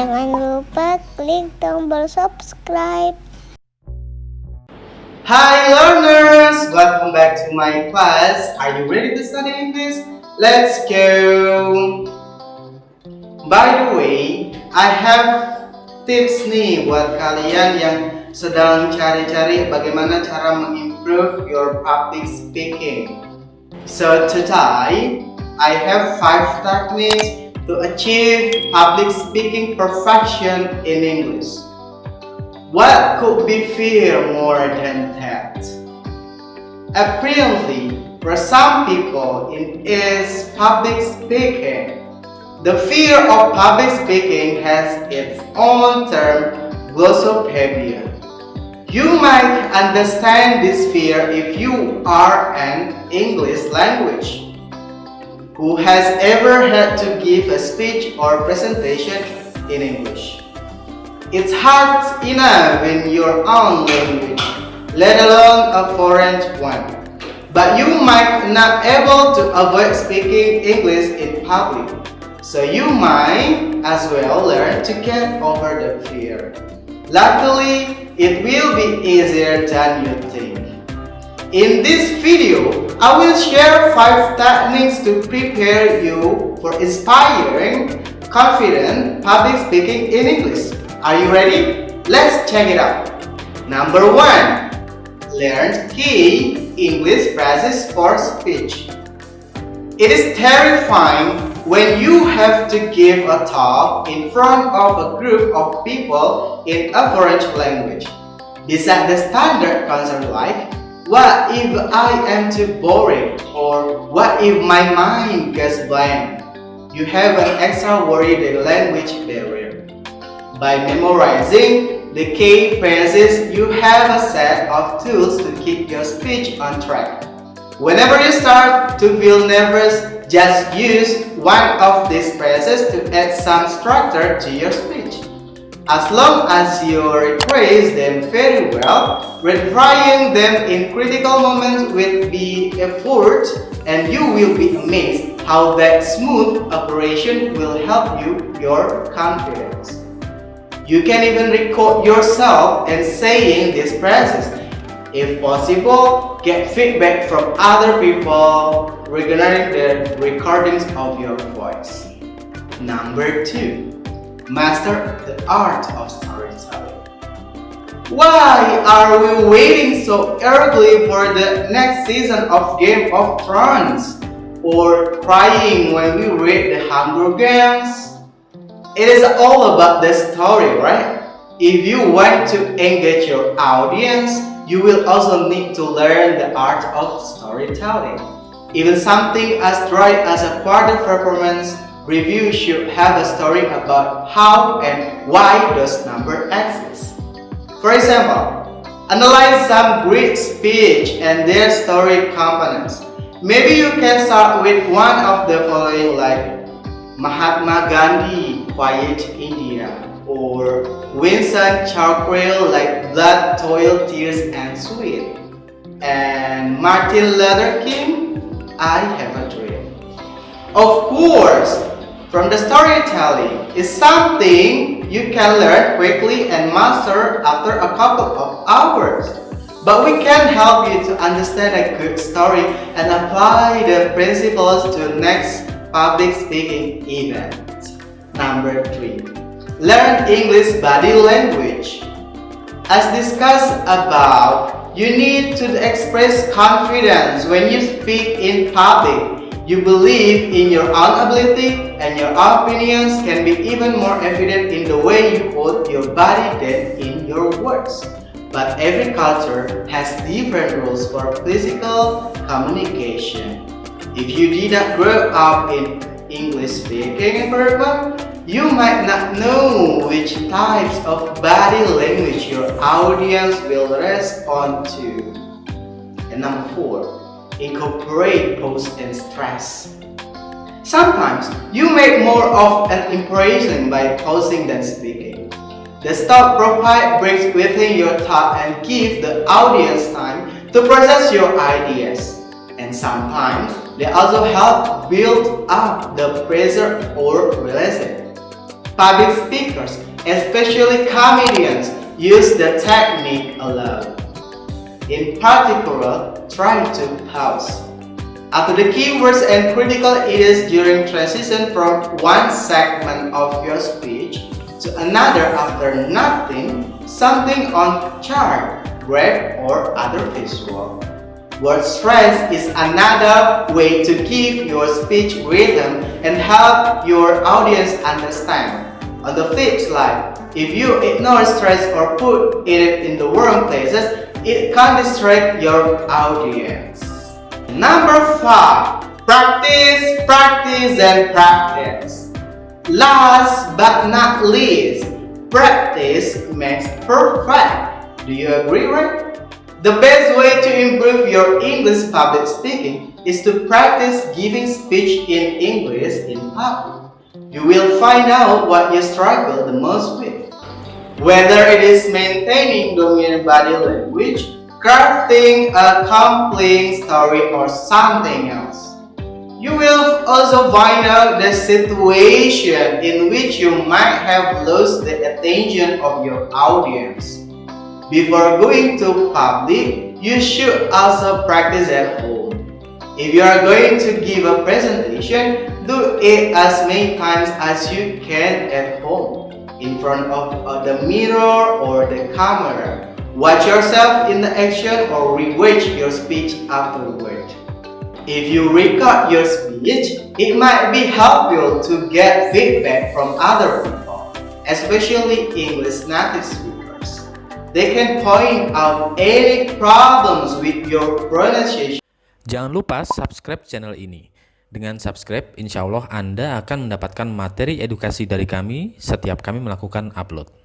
Jangan lupa klik tombol subscribe. Hi learners! Welcome back to my class. Are you ready to study English? Let's go! By the way, I have tips nih buat kalian yang sedang cari-cari bagaimana cara mengimprove your public speaking. So today, I have 5 techniques to achieve public speaking perfection in English. What could be fear more than that? Apparently, for some people, it is public speaking. The fear of public speaking has its own term, glossophobia. You might understand this fear if you are an English language who has ever had to give a speech or presentation in English. It's hard enough in your own language, let alone a foreign one. But you might not able to avoid speaking English in public, so you might as well learn to get over the fear. Luckily, it will be easier than you think. In this video, I will share 5 techniques to prepare you for inspiring, confident public speaking in English. Are you ready? Let's check it out. Number 1. Learn key English phrases for speech. It is terrifying when you have to give a talk in front of a group of people in a foreign language. Besides the standard concern like, what if I am too boring? Or what if my mind goes blank? You have an extra worry the language barrier. By memorizing the key phrases, you have a set of tools to keep your speech on track. Whenever you start to feel nervous, just use one of these phrases to add some structure to your speech. As long as you rephrase them very well, retrying them in critical moments will be effort, and you will be amazed how that smooth operation will help your confidence. You can even record yourself and saying these phrases. If possible, get feedback from other people regarding the recordings of your voice. Number 2. Master the art of storytelling. Why are we waiting so eagerly for the next season of Game of Thrones? Or crying when we read the Hunger Games? It is all about the story, right? If you want to engage your audience, you will also need to learn the art of storytelling. Even something as dry as a quarter performance review should have a story about how and why those numbers exist. For example, analyze some great speech and their story components. Maybe you can start with one of the following like Mahatma Gandhi, Quiet India, or Winston Churchill like Blood, Toil, Tears and Sweat, and Martin Luther King, I Have a Dream. Of course, from the storytelling is something you can learn quickly and master after a couple of hours. But we can help you to understand a good story and apply the principles to next public speaking event. Number 3. Learn English body language. As discussed above, you need to express confidence when you speak in public. You believe in your own ability and your opinions can be even more evident in the way you hold your body than in your words. But every culture has different rules for physical communication. If you did not grow up in English speaking environment, you might not know which types of body language your audience will respond to. And number 4, incorporate pause and stress. Sometimes you make more of an impression by pausing than speaking. The stop provide breaks within your thought and give the audience time to process your ideas. And sometimes they also help build up the pressure or release it. Public speakers, especially comedians, use the technique a lot. In particular, try to pause. After the keywords and critical areas during transition from one segment of your speech to another after nothing, something on chart, graph, or other visual. Word stress is another way to keep your speech rhythm and help your audience understand. On the flip side, if you ignore stress or put it in the wrong places, it can distract your audience. Number 5. Practice, practice, and practice. Last but not least, practice makes perfect. Do you agree, right? The best way to improve your English public speaking is to practice giving speech in English in public. You will find out what you struggle the most with. Whether it is maintaining dominant body language, crafting a compelling story, or something else. You will also find out the situation in which you might have lost the attention of your audience. Before going to public, you should also practice at home. If you are going to give a presentation, do it as many times as you can at home, in front of the mirror or the camera. Watch yourself in the action or rewatch your speech afterward. If you record your speech, it might be helpful to get feedback from other people, especially English native speakers. They can point out any problems with your pronunciation. Jangan lupa subscribe channel ini. Dengan subscribe, insya Allah Anda akan mendapatkan materi edukasi dari kami setiap kami melakukan upload.